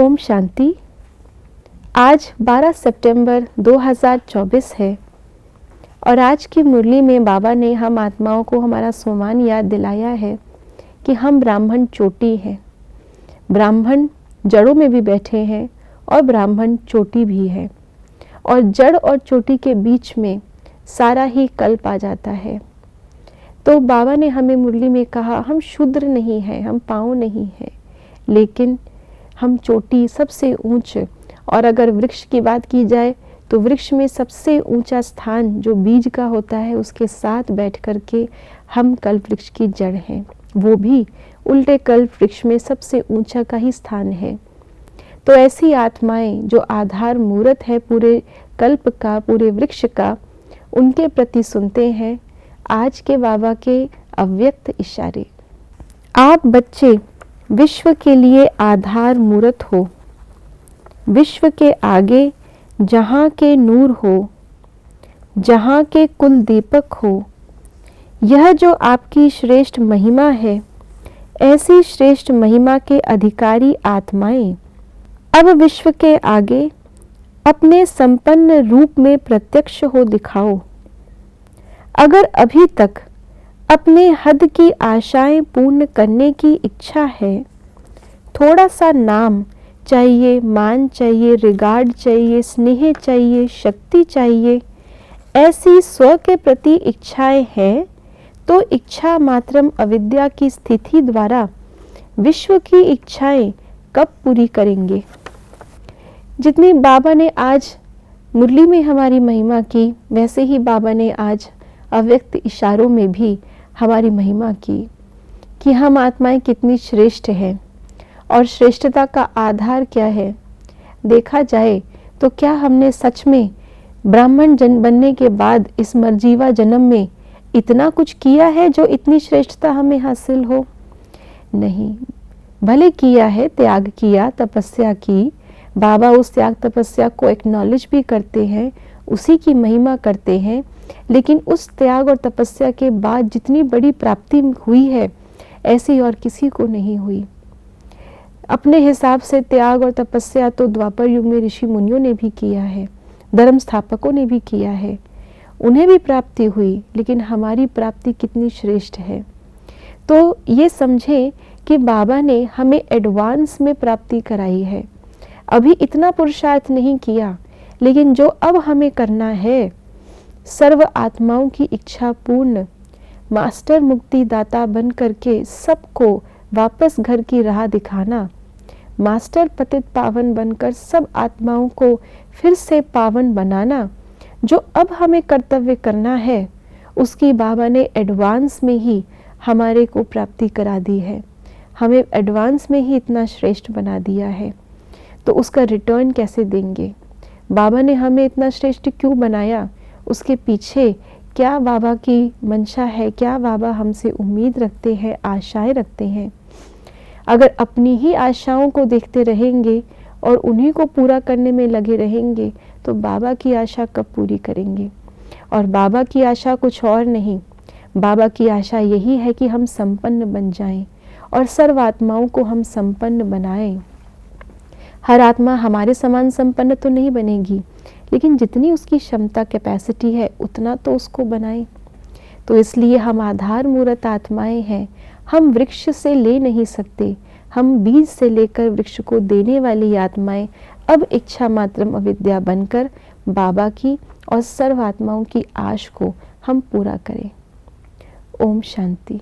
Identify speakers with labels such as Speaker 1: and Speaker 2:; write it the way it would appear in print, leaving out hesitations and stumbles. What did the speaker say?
Speaker 1: ओम शांति। आज 12 सितंबर 2024 है और आज की मुरली में बाबा ने हम आत्माओं को हमारा सोमान याद दिलाया है कि हम ब्राह्मण चोटी हैं। ब्राह्मण जड़ों में भी बैठे हैं और ब्राह्मण चोटी भी है, और जड़ और चोटी के बीच में सारा ही कल्प आ जाता है। तो बाबा ने हमें मुरली में कहा, हम शूद्र नहीं हैं, हम पाँव नहीं हैं, लेकिन हम चोटी सबसे ऊंच। और अगर वृक्ष की बात की जाए तो वृक्ष में सबसे ऊंचा स्थान जो बीज का होता है, उसके साथ बैठ करके हम कल्प वृक्ष की जड़ हैं। वो भी उल्टे कल्प वृक्ष में सबसे ऊंचा का ही स्थान है। तो ऐसी आत्माएं जो आधार मूर्त है पूरे कल्प का, पूरे वृक्ष का, उनके प्रति सुनते हैं आज के बाबा के अव्यक्त इशारे। आप बच्चे विश्व के लिए आधार मूर्त हो, विश्व के आगे जहाँ के नूर हो, जहाँ के कुल दीपक हो। यह जो आपकी श्रेष्ठ महिमा है, ऐसी श्रेष्ठ महिमा के अधिकारी आत्माएं अब विश्व के आगे अपने संपन्न रूप में प्रत्यक्ष हो दिखाओ। अगर अभी तक अपने हद की आशाएं पूर्ण करने की इच्छा है, थोड़ा सा नाम चाहिए, मान चाहिए, रिगार्ड चाहिए, स्नेह चाहिए, शक्ति चाहिए, ऐसी स्व के प्रति इच्छाएं हैं, तो इच्छा मात्रम अविद्या की स्थिति द्वारा विश्व की इच्छाएं कब पूरी करेंगे। जितनी बाबा ने आज मुरली में हमारी महिमा की, वैसे ही बाबा ने आज अव्यक्त इशारों में भी हमारी महिमा की कि हम आत्माएं कितनी श्रेष्ठ हैं और श्रेष्ठता का आधार क्या है। देखा जाए तो क्या हमने सच में ब्राह्मण जन बनने के बाद इस मरजीवा जन्म में इतना कुछ किया है जो इतनी श्रेष्ठता हमें हासिल हो? नहीं। भले किया है, त्याग किया, तपस्या की, बाबा उस त्याग तपस्या को एक्नॉलेज भी करते हैं, उसी की महिमा करते हैं, लेकिन उस त्याग और तपस्या के बाद जितनी बड़ी प्राप्ति हुई है, ऐसी और किसी को नहीं हुई। अपने हिसाब से त्याग और तपस्या तो द्वापर युग में ऋषि मुनियों ने भी किया है, धर्म स्थापकों ने भी किया है, उन्हें भी प्राप्ति हुई, लेकिन हमारी प्राप्ति कितनी श्रेष्ठ है। तो ये समझें कि बाबा ने हमें एडवांस में प्राप्ति कराई है। अभी इतना पुरुषार्थ नहीं किया, लेकिन जो अब हमें करना है, सर्व आत्माओं की इच्छा पूर्ण, मास्टर मुक्ति दाता बन करके सबको वापस घर की राह दिखाना, मास्टर पतित पावन बनकर सब आत्माओं को फिर से पावन बनाना, जो अब हमें कर्तव्य करना है, उसकी बाबा ने एडवांस में ही हमारे को प्राप्ति करा दी है। हमें एडवांस में ही इतना श्रेष्ठ बना दिया है, तो उसका रिटर्न कैसे देंगे? बाबा ने हमें इतना श्रेष्ठ क्यों बनाया? उसके पीछे क्या बाबा की मंशा है? क्या बाबा हमसे उम्मीद रखते हैं, आशाएं रखते हैं? अगर अपनी ही आशाओं को देखते रहेंगे और उन्हीं को पूरा करने में लगे रहेंगे, तो बाबा की आशा कब पूरी करेंगे? और बाबा की आशा कुछ और नहीं, बाबा की आशा यही है कि हम संपन्न बन जाएं और सर्व आत्माओं को हम संपन्न बनाएं। हर आत्मा हमारे समान संपन्न तो नहीं बनेगी, लेकिन जितनी उसकी क्षमता, कैपेसिटी है, उतना तो उसको बनाएं। तो इसलिए हम आधार मूर्त आत्माएं हैं। हम वृक्ष से ले नहीं सकते, हम बीज से लेकर वृक्ष को देने वाली आत्माएं अब इच्छा मात्रम अविद्या बनकर बाबा की और सर्व आत्माओं की आश को हम पूरा करें। ओम शांति।